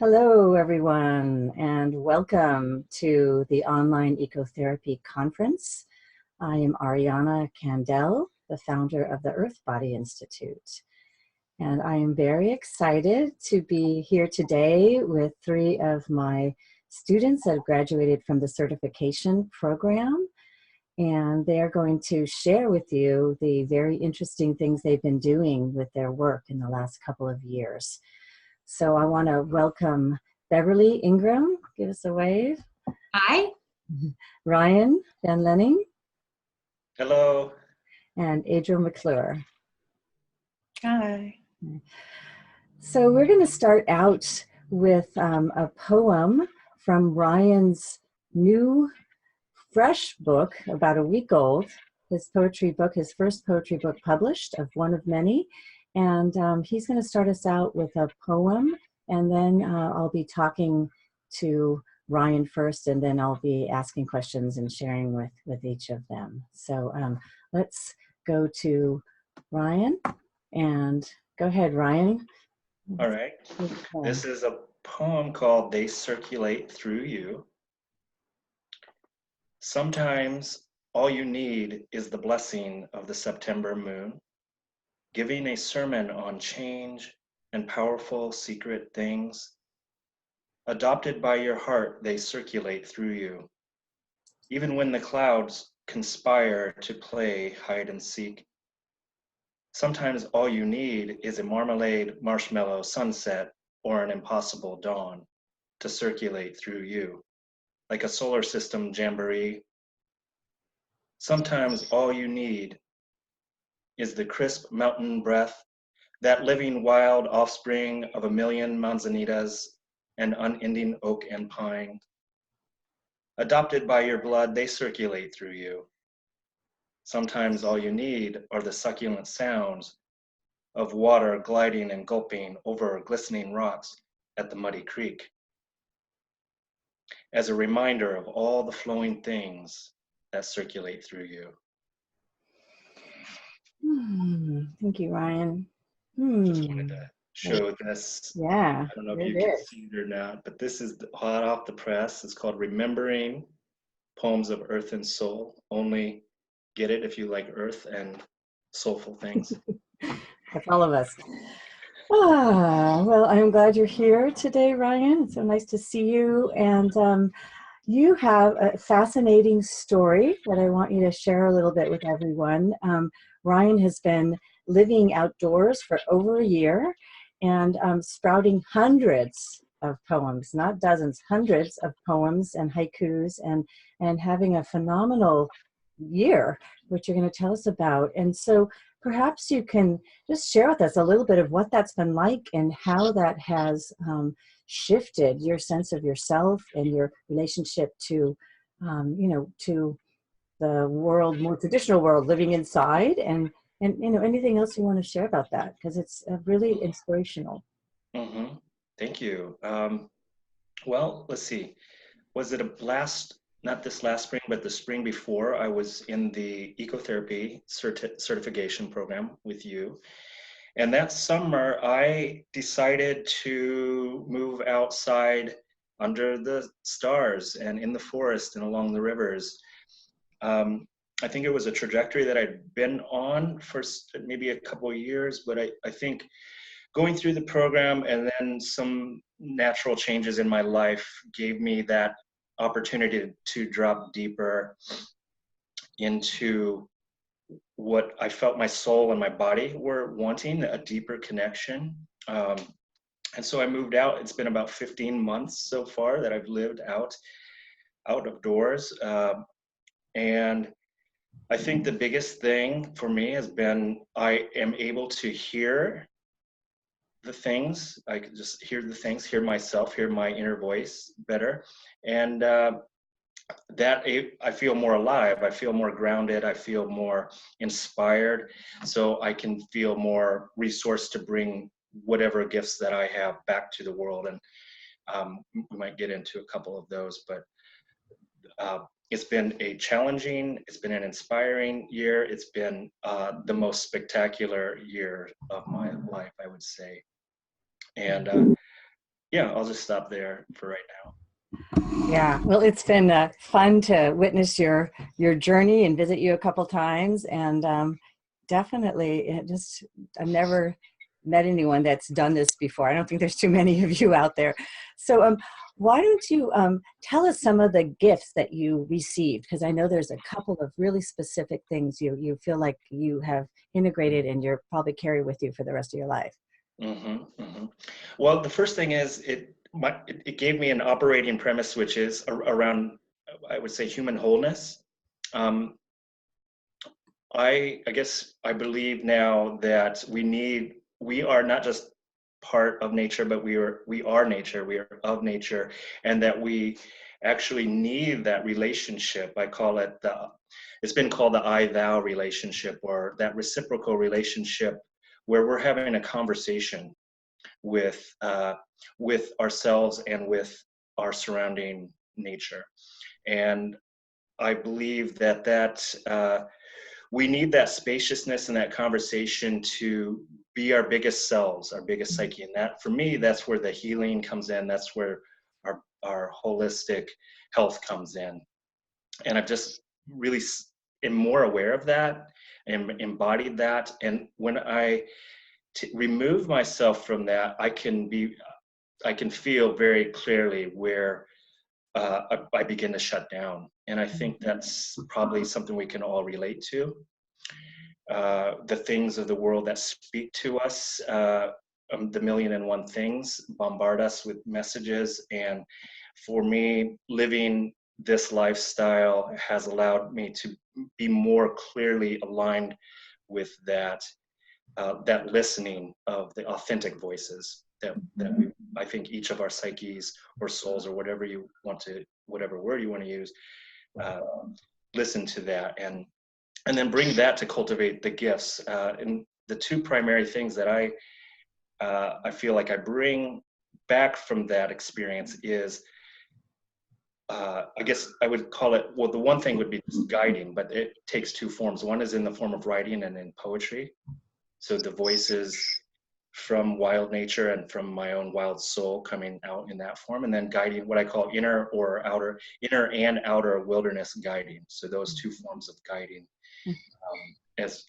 Hello, everyone, and welcome to the online Ecotherapy Conference. I am Ariana Candell, the founder of the Earthbody Institute, and I am very excited to be here today with three of my students that have graduated from the certification program, and they are going to share with you the very interesting things they've been doing with their work in the last couple of years. So I want to welcome Beverly Ingram. Give us a wave. Hi. Ryan Van Lenning. Hello. And Adriel McClure. Hi. So we're going to start out with a poem from Ryan's new, fresh book, about a week old. His poetry book, his first poetry book published, of one of many. And he's going to start us out with a poem, and then I'll be talking to Ryan first, and then I'll be asking questions and sharing with each of them. So let's go to Ryan, and go ahead, Ryan. All right. This is a poem called "They Circulate Through You." Sometimes all you need is the blessing of the September moon, giving a sermon on change and powerful secret things. Adopted by your heart, they circulate through you. Even when the clouds conspire to play hide and seek. Sometimes all you need is a marmalade, marshmallow sunset or an impossible dawn to circulate through you, like a solar system jamboree. Sometimes all you need is the crisp mountain breath, that living wild offspring of a million manzanitas and unending oak and pine. Adopted by your blood, they circulate through you. Sometimes all you need are the succulent sounds of water gliding and gulping over glistening rocks at the muddy creek, as a reminder of all the flowing things that circulate through you. Thank you, Ryan. Just wanted to show this. Yeah. I don't know if you can see it or not, but this is hot off the press. It's called Remembering Poems of Earth and Soul. Only get it if you like earth and soulful things. That's all of us. Well, I'm glad you're here today, Ryan. It's so nice to see you. And you have a fascinating story that I want you to share a little bit with everyone. Ryan has been living outdoors for over a year and sprouting hundreds of poems, not dozens, hundreds of poems and haikus, and having a phenomenal year, which you're going to tell us about. And so perhaps you can just share with us a little bit of what that's been like and how that has shifted your sense of yourself and your relationship to, to the world, more traditional world, living inside, and anything else you want to share about that, because it's really inspirational. Mm-hmm. Thank you. Well, let's see. Was it not this last spring, but the spring before, I was in the Ecotherapy Certification program with you. And that summer, I decided to move outside under the stars and in the forest and along the rivers. I think it was a trajectory that I'd been on for maybe a couple of years, but I think going through the program and then some natural changes in my life gave me that opportunity to drop deeper into what I felt my soul and my body were wanting, a deeper connection. And so I moved out. It's been about 15 months so far that I've lived out of doors. And I think the biggest thing for me has been I am able to hear the things. I can just hear the things, hear myself, hear my inner voice better. And that I feel more alive, I feel more grounded, I feel more inspired, so I can feel more resourced to bring whatever gifts that I have back to the world. And we might get into a couple of those, but it's been it's been an inspiring year. It's been the most spectacular year of my life, I would say. And yeah, I'll just stop there for right now. Yeah, well, it's been fun to witness your journey and visit you a couple times, and definitely, I've never met anyone that's done this before. I don't think there's too many of you out there. So, why don't you tell us some of the gifts that you received? Because I know there's a couple of really specific things you feel like you have integrated and you're probably carry with you for the rest of your life. Well, the first thing is it gave me an operating premise, which is around, I would say, human wholeness. I guess I believe now that we are not just part of nature, but we are nature, we are of nature, and that we actually need that relationship. I call it it's been called the I-thou relationship, or that reciprocal relationship where we're having a conversation with ourselves and with our surrounding nature. And I believe that we need that spaciousness and that conversation to be our biggest selves, our biggest psyche. And that, for me, that's where the healing comes in. That's where our holistic health comes in. And I've just really am more aware of that and embodied that. And when I remove myself from that, I can feel very clearly where I begin to shut down. And I think that's probably something we can all relate to. The things of the world that speak to us, the million and one things bombard us with messages. And for me, living this lifestyle has allowed me to be more clearly aligned with that listening of the authentic voices that I think each of our psyches or souls, or whatever word you want to use, listen to that and then bring that to cultivate the gifts. And the two primary things that I feel like I bring back from that experience is, I guess I would call it, well, the one thing would be just guiding, but it takes two forms. One is in the form of writing and in poetry. So the voices from wild nature and from my own wild soul coming out in that form, and then guiding, what I call inner and outer wilderness guiding. So those two forms of guiding as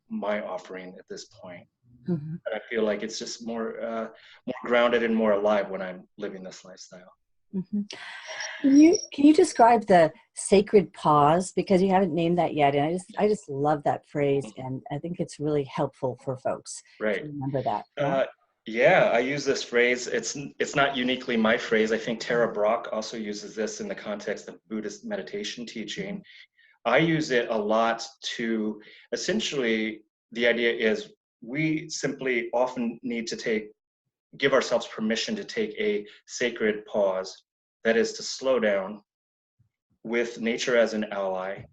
my offering at this point. And I feel like it's just more grounded and more alive when I'm living this lifestyle. Can you describe the sacred pause, because you haven't named that yet, and I just love that phrase, and I think it's really helpful for folks to remember that. Yeah, I use this phrase. It's not uniquely my phrase. I think Tara Brach also uses this in the context of Buddhist meditation teaching. I use it a lot to essentially, the idea is we simply often need to give ourselves permission to take a sacred pause. That is to slow down with nature as an ally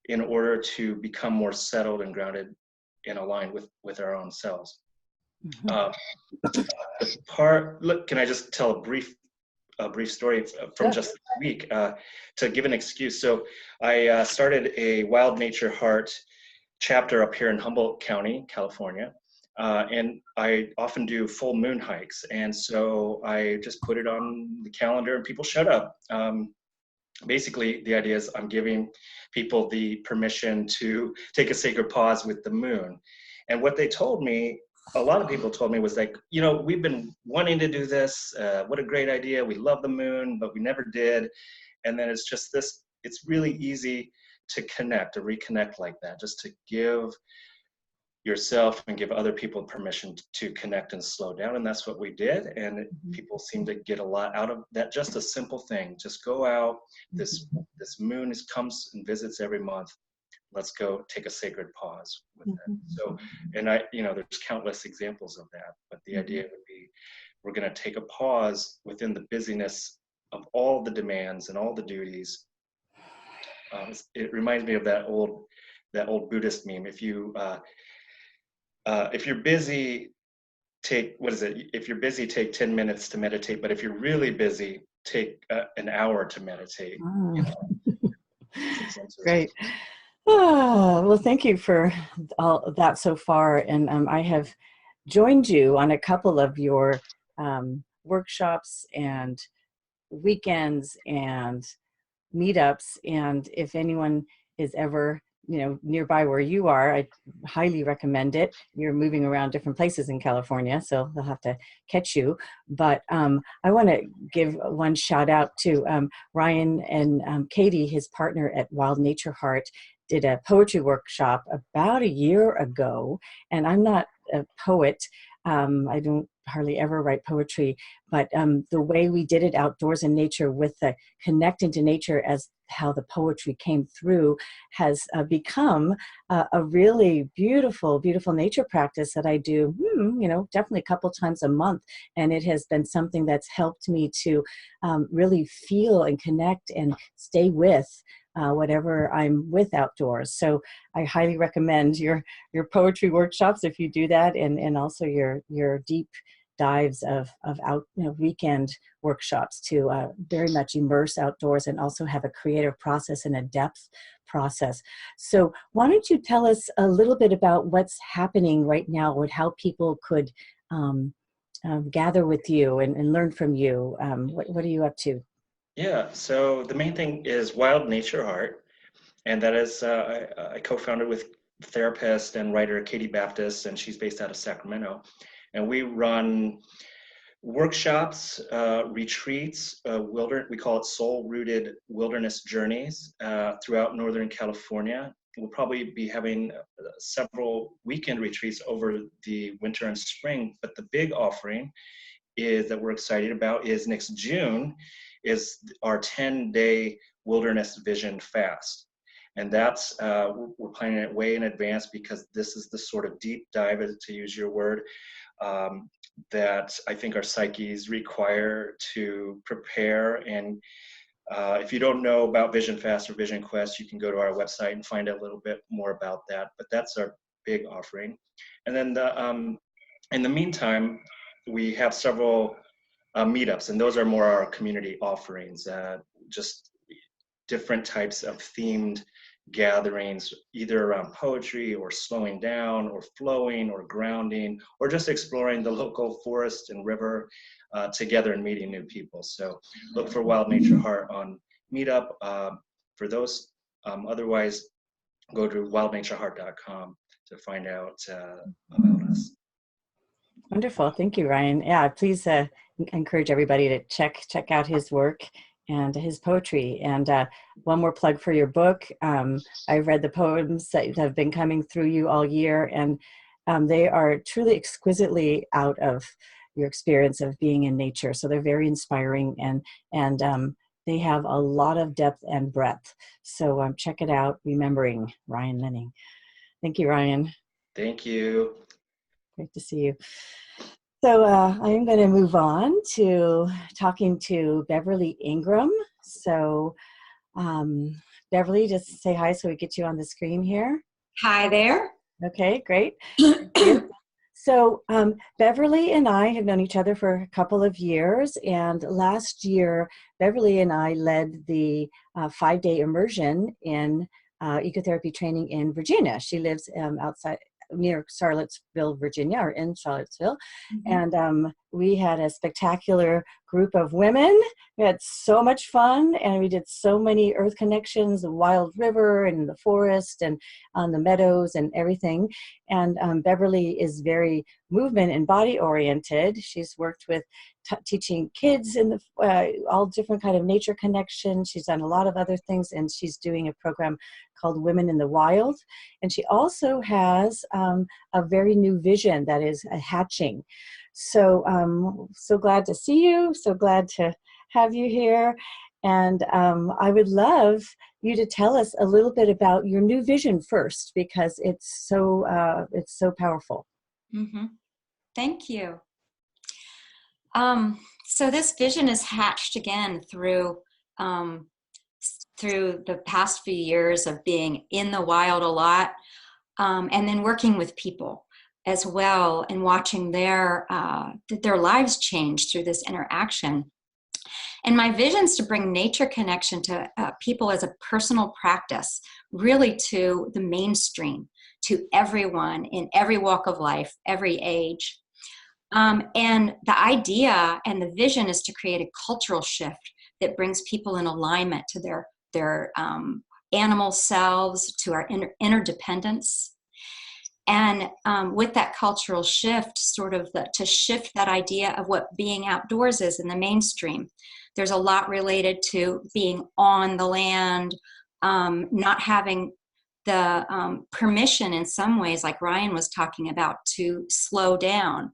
in order to become more settled and grounded and aligned with our own selves. Can I just tell a brief story from just this week to give an excuse? So I started a Wild Nature Heart chapter up here in Humboldt County, California. And I often do full moon hikes. And so I just put it on the calendar and people showed up. Basically, the idea is I'm giving people the permission to take a sacred pause with the moon. And what they told me, a lot of people told me, was like, we've been wanting to do this. What a great idea. We love the moon, but we never did. And then it's just it's really easy to reconnect like that, just to give yourself and give other people permission to connect and slow down. And that's what we did. And people seem to get a lot out of that. Just a simple thing. Just go out. This moon comes and visits every month. Let's go take a sacred pause with it. So, and there's countless examples of that, but the idea would be, we're going to take a pause within the busyness of all the demands and all the duties. It reminds me of that old Buddhist meme. If you're busy, if you're busy, take 10 minutes to meditate, but if you're really busy, take an hour to meditate. Great. Well, thank you for all of that so far. And I have joined you on a couple of your workshops and weekends and meetups. And if anyone is ever, nearby where you are, I highly recommend it. You're moving around different places in California, so they'll have to catch you. But I want to give one shout out to Ryan and Katie, his partner at Wild Nature Heart, did a poetry workshop about a year ago. And I'm not a poet. I don't hardly ever write poetry, but the way we did it outdoors in nature with the connecting to nature as how the poetry came through has become a really beautiful, beautiful nature practice that I do, definitely a couple times a month. And it has been something that's helped me to really feel and connect and stay with whatever I'm with outdoors. So I highly recommend your poetry workshops if you do that, and also your deep dives of out weekend workshops to very much immerse outdoors and also have a creative process and a depth process. So why don't you tell us a little bit about what's happening right now with how people could gather with you and learn from you. What are you up to? Yeah, so the main thing is Wild Nature Heart, and that is I co-founded with therapist and writer Katie Baptist, and she's based out of Sacramento. And we run workshops, retreats, we call it soul-rooted wilderness journeys throughout Northern California. We'll probably be having several weekend retreats over the winter and spring, but the big offering is that we're excited about is next June is our 10-day wilderness vision fast. And that's, we're planning it way in advance because this is the sort of deep dive, to use your word, that I think our psyches require to prepare. And if you don't know about Vision Fast or Vision Quest, you can go to our website and find out a little bit more about that. But that's our big offering. And then in the meantime, we have several meetups, and those are more our community offerings, just different types of themed gatherings, either around poetry or slowing down or flowing or grounding or just exploring the local forest and river together and meeting new people. So look for Wild Nature Heart on Meetup for those. Otherwise, go to wildnatureheart.com to find out about us. Wonderful. Thank you, Ryan. Yeah, please encourage everybody to check out his work and his poetry. And one more plug for your book. I've read the poems that have been coming through you all year, and they are truly exquisitely out of your experience of being in nature. So they're very inspiring, and they have a lot of depth and breadth. So check it out, Remembering Ryan Lenning. Thank you, Ryan. Thank you. Great to see you. So I am going to move on to talking to Beverly Ingram. So Beverly, just say hi so we get you on the screen here. Hi there. Okay, great. So Beverly and I have known each other for a couple of years, and last year Beverly and I led the 5-day immersion in ecotherapy training in Virginia. She lives outside near Charlottesville, Virginia, or in Charlottesville. Mm-hmm. And we had a spectacular group of women. We had so much fun, and we did so many earth connections, the wild river and the forest and on the meadows and everything. And Beverly is very movement and body oriented. She's worked with teaching kids in the all different kind of nature connections. She's done a lot of other things, and she's doing a program called Women in the Wild. And she also has a very new vision that is hatching. So so glad to see you. So glad to have you here. And I would love you to tell us a little bit about your new vision first, because it's so powerful. Mm-hmm. Thank you. So this vision is hatched again through the past few years of being in the wild a lot, and then working with people as well, and watching their lives change through this interaction. And my vision is to bring nature connection to people as a personal practice, really to the mainstream, to everyone in every walk of life, every age. And the idea and the vision is to create a cultural shift that brings people in alignment to their animal selves, to our interdependence. And with that cultural shift, sort of to shift that idea of what being outdoors is in the mainstream. There's a lot related to being on the land, not having the permission in some ways, like Ryan was talking about, to slow down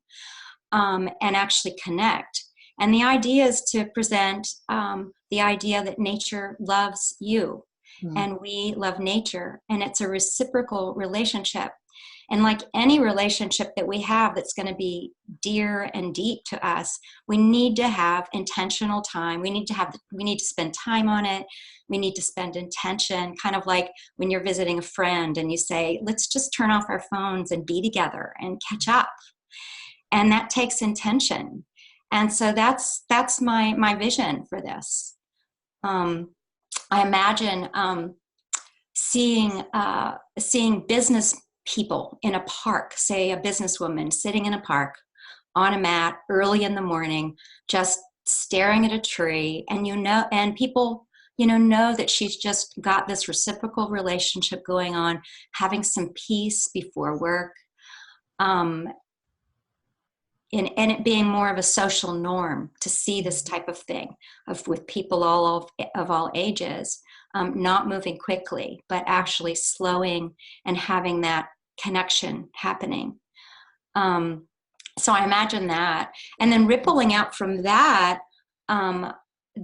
and actually connect. And the idea is to present the idea that nature loves you and we love nature, and it's a reciprocal relationship. And like any relationship that we have that's going to be dear and deep to us, we need to have intentional time. We need to spend time on it. We need to spend intention, kind of like when you're visiting a friend and you say, let's just turn off our phones and be together and catch up. And that takes intention. And so that's my vision for this. I imagine seeing business people in a park, say a businesswoman sitting in a park on a mat early in the morning, just staring at a tree, and people know that she's just got this reciprocal relationship going on, having some peace before work, and it being more of a social norm to see this type of thing with people of all ages, not moving quickly, but actually slowing and having that connection happening. So I imagine that. And then rippling out from that, the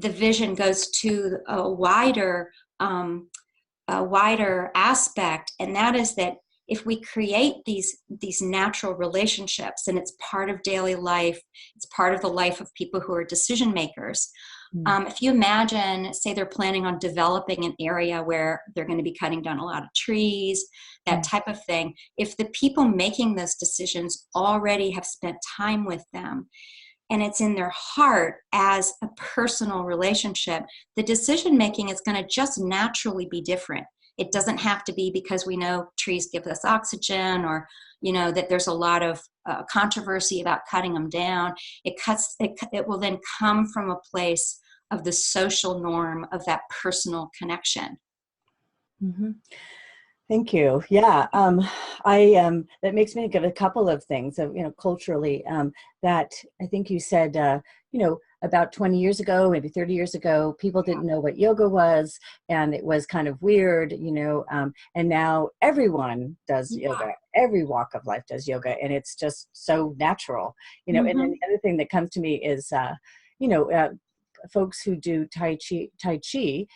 vision goes to a wider aspect, and that is that if we create these natural relationships, and it's part of daily life, it's part of the life of people who are decision makers. If you imagine, say they're planning on developing an area where they're going to be cutting down a lot of trees, that type of thing, if the people making those decisions already have spent time with them, and it's in their heart as a personal relationship, the decision making is going to just naturally be different. It doesn't have to be because we know trees give us oxygen, or that there's a lot of controversy about cutting them down. It will then come from a place of the social norm of that personal connection. Mm-hmm. Thank you. Yeah, that makes me think of a couple of things, culturally, that I think you said, about 20 years ago, maybe 30 years ago, people didn't know what yoga was, and it was kind of weird, and now everyone does yoga. Every walk of life does yoga, and it's just so natural, And then the other thing that comes to me is, folks who do Tai Chi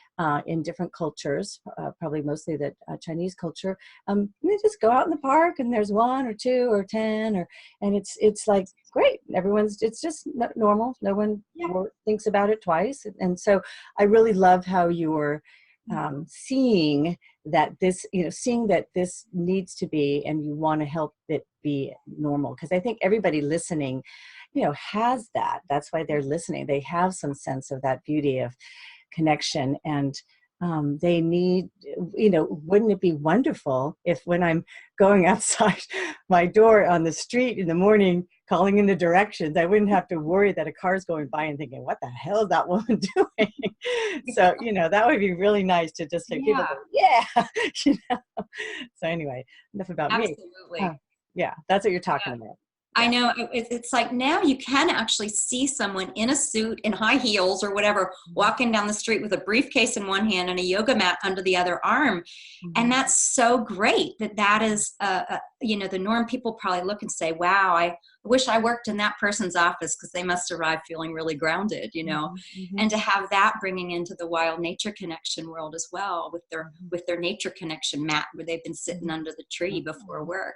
in different cultures, probably mostly the Chinese culture, they just go out in the park and there's 1 or 2 or 10, and it's like great. It's just normal. No one thinks about it twice. And so I really love how you were seeing that this needs to be, and you want to help it be normal. Because I think everybody listening has that. That's why they're listening. They have some sense of that beauty of connection, and they need, wouldn't it be wonderful if when I'm going outside my door on the street in the morning, calling in the directions, I wouldn't have to worry that a car's going by and thinking, what the hell is that woman doing? So, that would be really nice to just say, people go, yeah. So anyway, enough about me. Absolutely. Yeah, that's what you're talking about. I know, it's like now you can actually see someone in a suit, in high heels or whatever, walking down the street with a briefcase in one hand and a yoga mat under the other arm. And that's so great that is, the norm. People probably look and say, wow, I wish I worked in that person's office because they must arrive feeling really grounded, and to have that bringing into the wild nature connection world as well, with their nature connection mat where they've been sitting under the tree before work,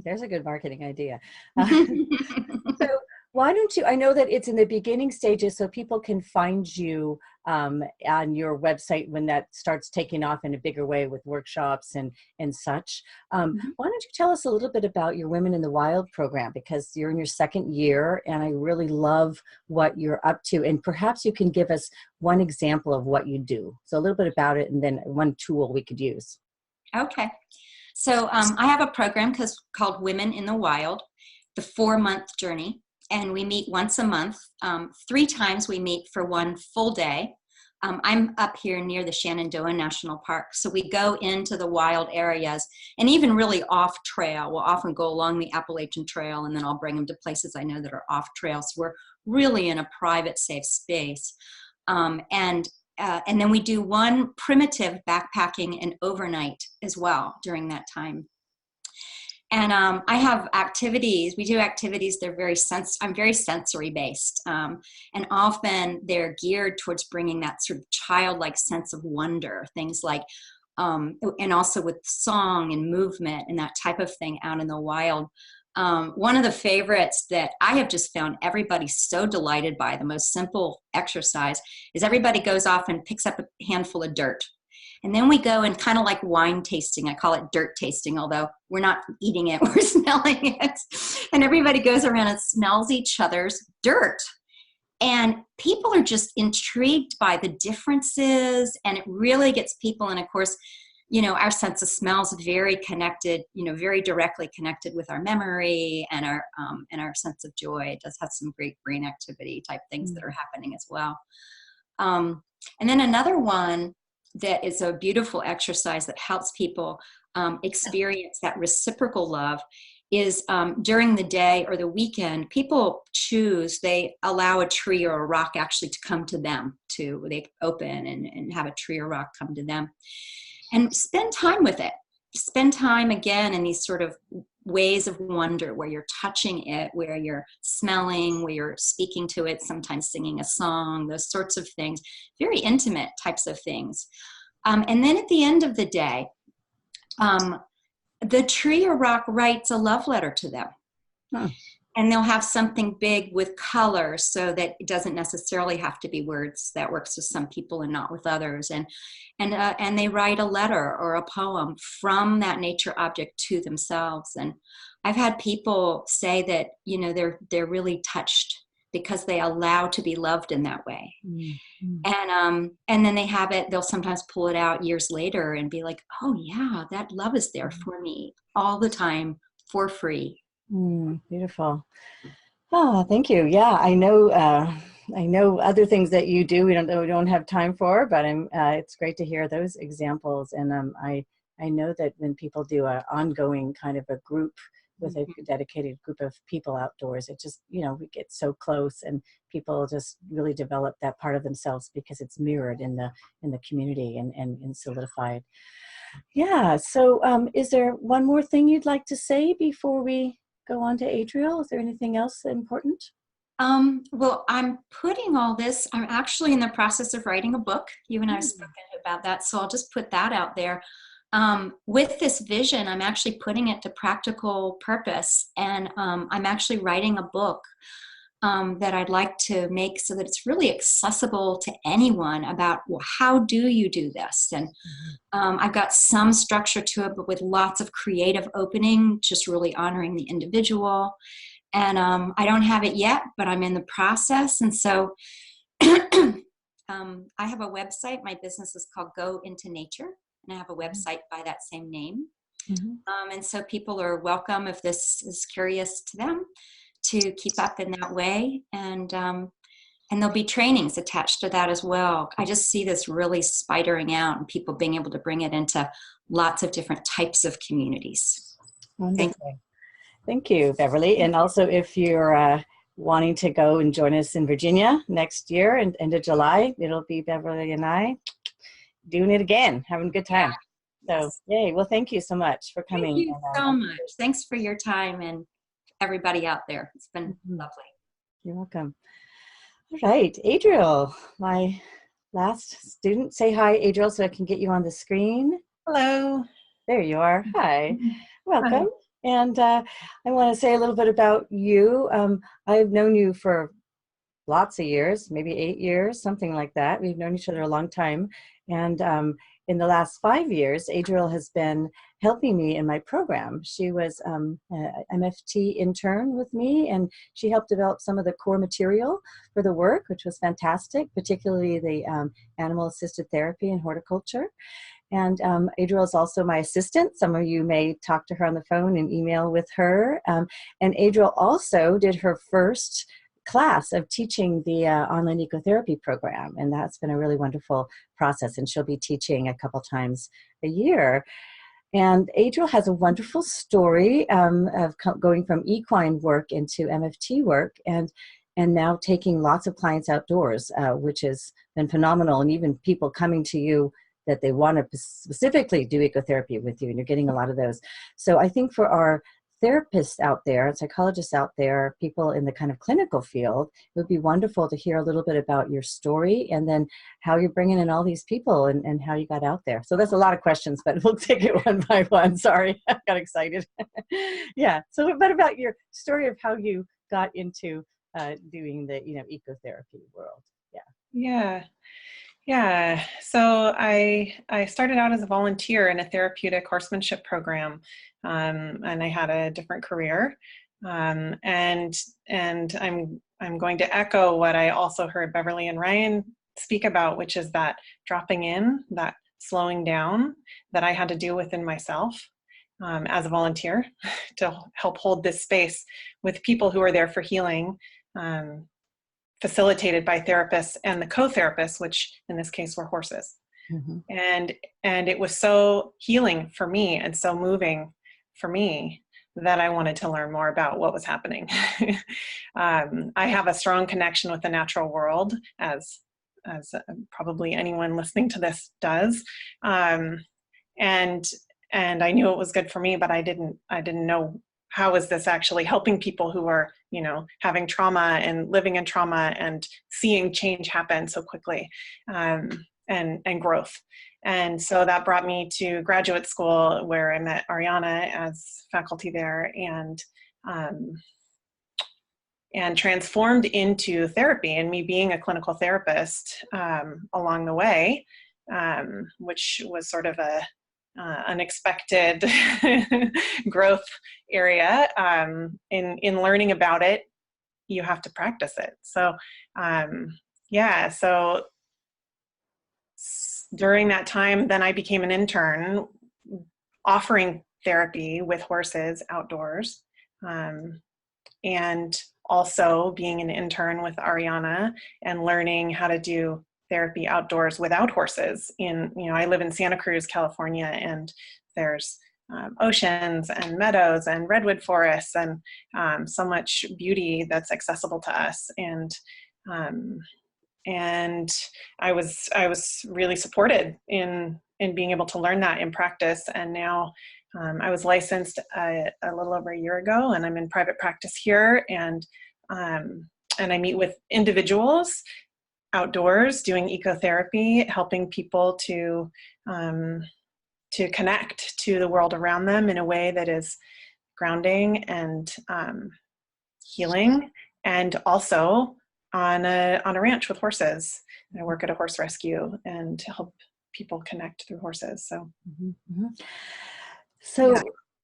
There's a good marketing idea. So why don't you, I know that it's in the beginning stages, so people can find you on your website when that starts taking off in a bigger way with workshops and such. Why don't you tell us a little bit about your Women in the Wild program, because you're in your 2nd year, and I really love what you're up to, and perhaps you can give us one example of what you do. So a little bit about it, and then one tool we could use. Okay. So I have a program called Women in the Wild, the 4-month journey. And we meet once a month. 3 times we meet for 1 full day. I'm up here near the Shenandoah National Park. So we go into the wild areas and even really off trail. We'll often go along the Appalachian Trail, and then I'll bring them to places I know that are off trail. So we're really in a private, safe space. And then we do 1 primitive backpacking and overnight as well during that time. And I have activities. We do activities. They're I'm very sensory based, and often they're geared towards bringing that sort of childlike sense of wonder. Things like, and also with song and movement and that type of thing out in the wild. One of the favorites that I have just found everybody so delighted by, the most simple exercise, is everybody goes off and picks up a handful of dirt. And then we go and kind of like wine tasting. I call it dirt tasting, although we're not eating it, we're smelling it. And everybody goes around and smells each other's dirt. And people are just intrigued by the differences, and it really gets people. And of course, our sense of smell is very connected, very directly connected with our memory and our sense of joy. It does have some great brain activity type things that are happening as well. And then another one that is a beautiful exercise that helps people experience that reciprocal love is during the day or the weekend, people they allow a tree or a rock actually to come to them too. They open and have a tree or rock come to them and spend time with it. Spend time again in these sort of ways of wonder where you're touching it, where you're smelling, where you're speaking to it, sometimes singing a song, those sorts of things, very intimate types of things. And then at the end of the day, the tree or rock writes a love letter to them. Huh. And they'll have something big with color so that it doesn't necessarily have to be words. That works with some people and not with others. And they write a letter or a poem from that nature object to themselves. And I've had people say that, they're really touched because they allow to be loved in that way. Mm-hmm. And then they'll sometimes pull it out years later and be like, oh yeah, that love is there for me all the time for free. Beautiful. Oh, thank you. Yeah, I know other things that you do. We don't have time for, but it's great to hear those examples. And I know that when people do an ongoing kind of a group with a dedicated group of people outdoors, it just, we get so close, and people just really develop that part of themselves because it's mirrored in the community and solidified. Yeah. So is there one more thing you'd like to say before we go on to Adriel? Is there anything else important? Well, I'm putting all this, I'm actually in the process of writing a book. You and I have spoken about that, so I'll just put that out there. With this vision, I'm actually putting it to practical purpose, and I'm actually writing a book that I'd like to make so that it's really accessible to anyone about, well, how do you do this? And I've got some structure to it, but with lots of creative opening, just really honoring the individual. And I don't have it yet, but I'm in the process. And so I have a website. My business is called Go Into Nature, and I have a website by that same name. And so people are welcome, if this is curious to them, to keep up in that way. And there'll be trainings attached to that as well. I just see this really spidering out and people being able to bring it into lots of different types of communities. Thank you, Beverly. And also, if you're wanting to go and join us in Virginia next year and end of July, it'll be Beverly and I doing it again, having a good time. So, yay. Well, thank you so much for coming. Thank you so much. Thanks for your time and everybody out there. It's been lovely. You're welcome. All right, Adriel, my last student. Say hi, Adriel, so I can get you on the screen. Hello. There you are. Hi. Welcome. Hi. And I want to say a little bit about you. I've known you for lots of years, maybe 8 years, something like that. We've known each other a long time. And in the last 5 years, Adriel has been helping me in my program. She was an MFT intern with me, and she helped develop some of the core material for the work, which was fantastic, particularly the animal-assisted therapy and horticulture. And Adriel is also my assistant. Some of you may talk to her on the phone and email with her. And Adriel also did her first class of teaching the online ecotherapy program. And that's been a really wonderful process. And she'll be teaching a couple times a year. And Adriel has a wonderful story of going from equine work into MFT work and now taking lots of clients outdoors, which has been phenomenal. And even people coming to you that they want to specifically do ecotherapy with you, and you're getting a lot of those. So I think for our therapists out there, psychologists out there, people in the kind of clinical field, it would be wonderful to hear a little bit about your story and then how you're bringing in all these people and how you got out there. So that's a lot of questions, but we'll take it one by one. Sorry, I got excited. Yeah. So what about your story of how you got into doing the ecotherapy world? Yeah. Yeah. So I started out as a volunteer in a therapeutic horsemanship program, and I had a different career. And I'm going to echo what I also heard Beverly and Ryan speak about, which is that dropping in, that slowing down that I had to do within myself as a volunteer to help hold this space with people who are there for healing. Facilitated by therapists and the co-therapists, which in this case were horses. Mm-hmm. And it was so healing for me and so moving for me that I wanted to learn more about what was happening. I have a strong connection with the natural world, as probably anyone listening to this does. And I knew it was good for me, but I didn't know how is this actually helping people who are, having trauma and living in trauma and seeing change happen so quickly, and growth. And so that brought me to graduate school, where I met Ariana as faculty there, and transformed into therapy, and me being a clinical therapist along the way, which was sort of a unexpected growth area. In learning about it, you have to practice it. So so during that time, then I became an intern offering therapy with horses outdoors, and also being an intern with Ariana and learning how to do therapy outdoors without horses. I live in Santa Cruz, California, and there's oceans and meadows and redwood forests and so much beauty that's accessible to us. And I was really supported in being able to learn that in practice. And now I was licensed a little over a year ago, and I'm in private practice here. And I meet with individuals outdoors doing ecotherapy, helping people to connect to the world around them in a way that is grounding and healing, and also on a ranch with horses. I work at a horse rescue and help people connect through horses. So, So. Yeah.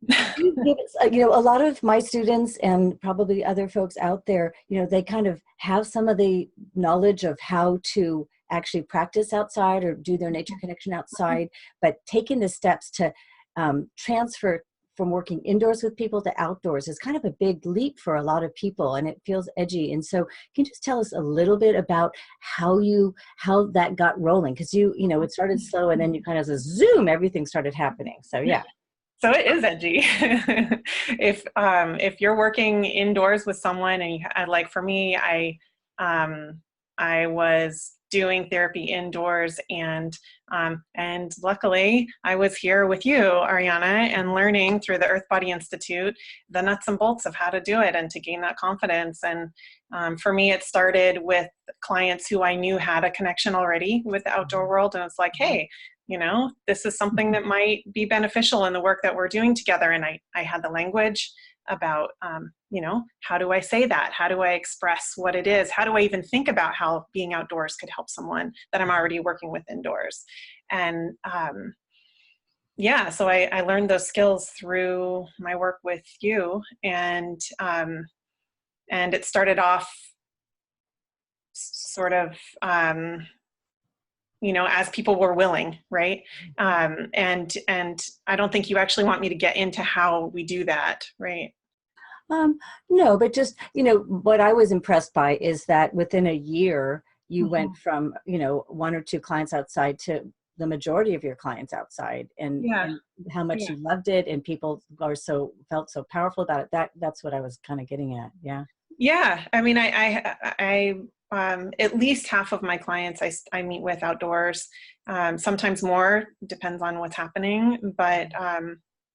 A lot of my students and probably other folks out there, they kind of have some of the knowledge of how to actually practice outside or do their nature connection outside, but taking the steps to transfer from working indoors with people to outdoors is kind of a big leap for a lot of people, and it feels edgy. And so can you just tell us a little bit about how that got rolling? Because it started slow, and then you kind of zoom, everything started happening. So yeah. So it is edgy. If you're working indoors with someone, and like for me, I was doing therapy indoors, and luckily I was here with you, Ariana, and learning through the Earthbody Institute the nuts and bolts of how to do it and to gain that confidence. And for me, it started with clients who I knew had a connection already with the outdoor world, and it's like, hey, this is something that might be beneficial in the work that we're doing together. And I had the language about, how do I say that? How do I express what it is? How do I even think about how being outdoors could help someone that I'm already working with indoors? And so I learned those skills through my work with you. And it started off sort of, as people were willing, right? And I don't think you actually want me to get into how we do that, right? No, but just, what I was impressed by is that within a year, you went from, one or two clients outside to the majority of your clients outside, and how much you loved it, and people felt so powerful about it. That's what I was kind of getting at. Yeah. Yeah. I mean, I at least half of my clients I meet with outdoors, sometimes more, depends on what's happening. But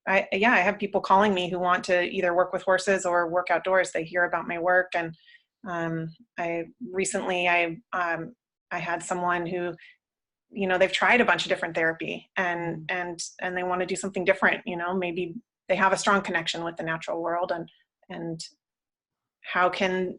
I have people calling me who want to either work with horses or work outdoors. They hear about my work. And I recently had someone who, they've tried a bunch of different therapy and they want to do something different. Maybe they have a strong connection with the natural world, and how can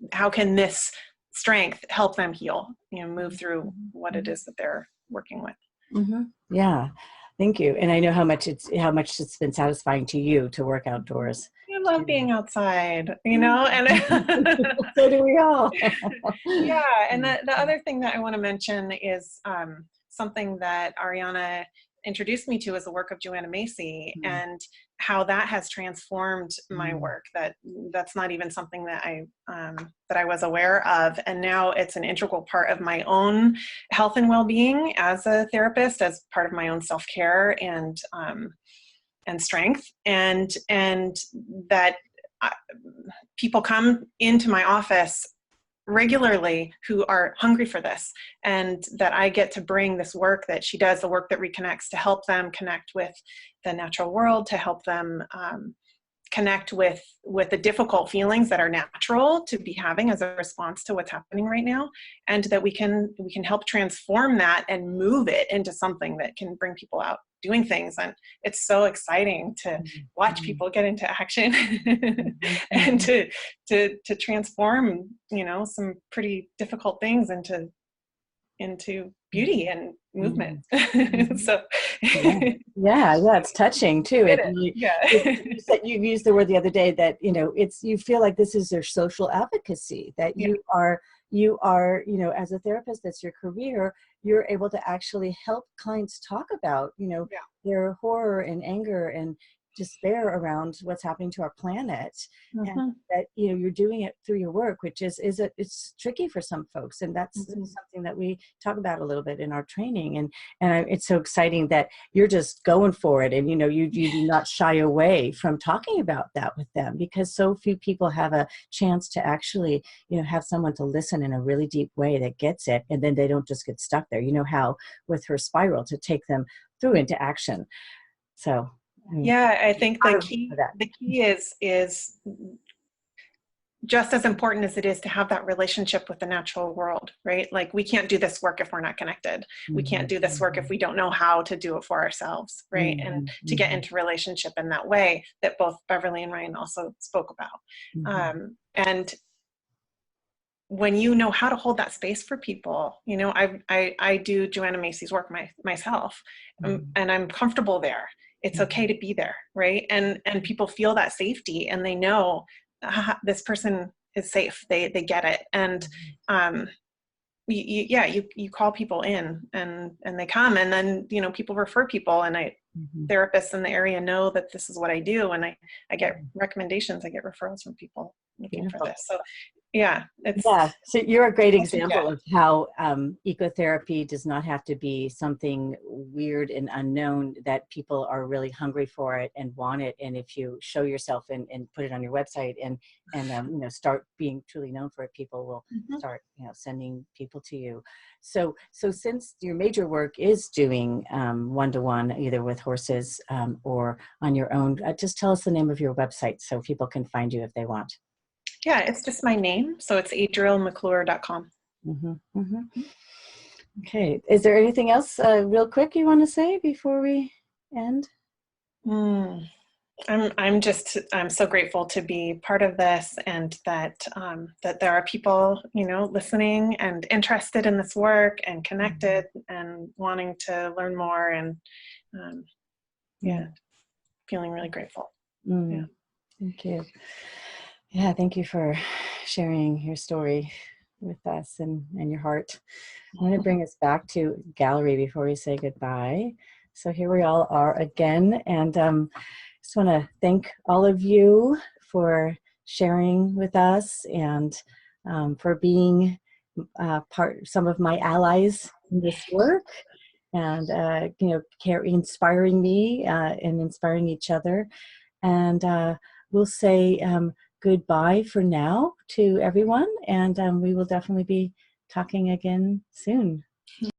this strength help them heal, move through what it is that they're working with. Mm-hmm. Yeah. Thank you. And I know how much it's been satisfying to you to work outdoors. I love being outside, and so do we all. Yeah. And the other thing that I want to mention is something that Ariana introduced me to is the work of Joanna Macy, and how that has transformed my work. That's not even something that I was aware of, and now it's an integral part of my own health and well-being as a therapist, as part of my own self-care and strength, and that people come into my office regularly who are hungry for this, and that I get to bring this work that she does, the work that reconnects, to help them connect with the natural world, to help them connect with the difficult feelings that are natural to be having as a response to what's happening right now, and that we can help transform that and move it into something that can bring people out doing things. And it's so exciting to watch people get into action and to transform, some pretty difficult things into beauty and movement. So yeah, it's touching too. You used the word the other day that you feel like this is their social advocacy, that you are as a therapist, that's your career. You're able to actually help clients talk about their horror and anger and despair around what's happening to our planet, and that you're doing it through your work, which it's tricky for some folks, and that's something that we talk about a little bit in our training, and it's so exciting that you're just going for it, and you do not shy away from talking about that with them, because so few people have a chance to actually have someone to listen in a really deep way that gets it, and then they don't just get stuck there. How with her spiral, to take them through into action. So I think the key is just as important as it is to have that relationship with the natural world, right? Like, we can't do this work if we're not connected. We can't do this work if we don't know how to do it for ourselves, right? And to get into relationship in that way that both Beverly and Ryan also spoke about. And when you know how to hold that space for people, I do Joanna Macy's work myself, and I'm comfortable there. It's okay to be there, right? And people feel that safety, and they know this person is safe. They get it, and you call people in, and they come, and then people refer people, and therapists in the area know that this is what I do, and I get recommendations, I get referrals from people looking for this. So so you're a great example of how ecotherapy does not have to be something weird and unknown, that people are really hungry for it and want it. And if you show yourself and put it on your website and start being truly known for it, people will start sending people to you. So since your major work is doing one-to-one, either with horses or on your own, just tell us the name of your website so people can find you if they want. Yeah, it's just my name. So it's adrielmcclure.com. Okay. Is there anything else real quick you want to say before we end? I'm so grateful to be part of this, and that there are people, listening and interested in this work and connected and wanting to learn more, and feeling really grateful. Thank you. Yeah, thank you for sharing your story. with us and your heart. I'm going to bring us back to gallery before we say goodbye. So here we all are again, and just want to thank all of you for sharing with us and for being some of my allies in this work, and inspiring me and inspiring each other. And we'll say goodbye for now to everyone, and we will definitely be talking again soon.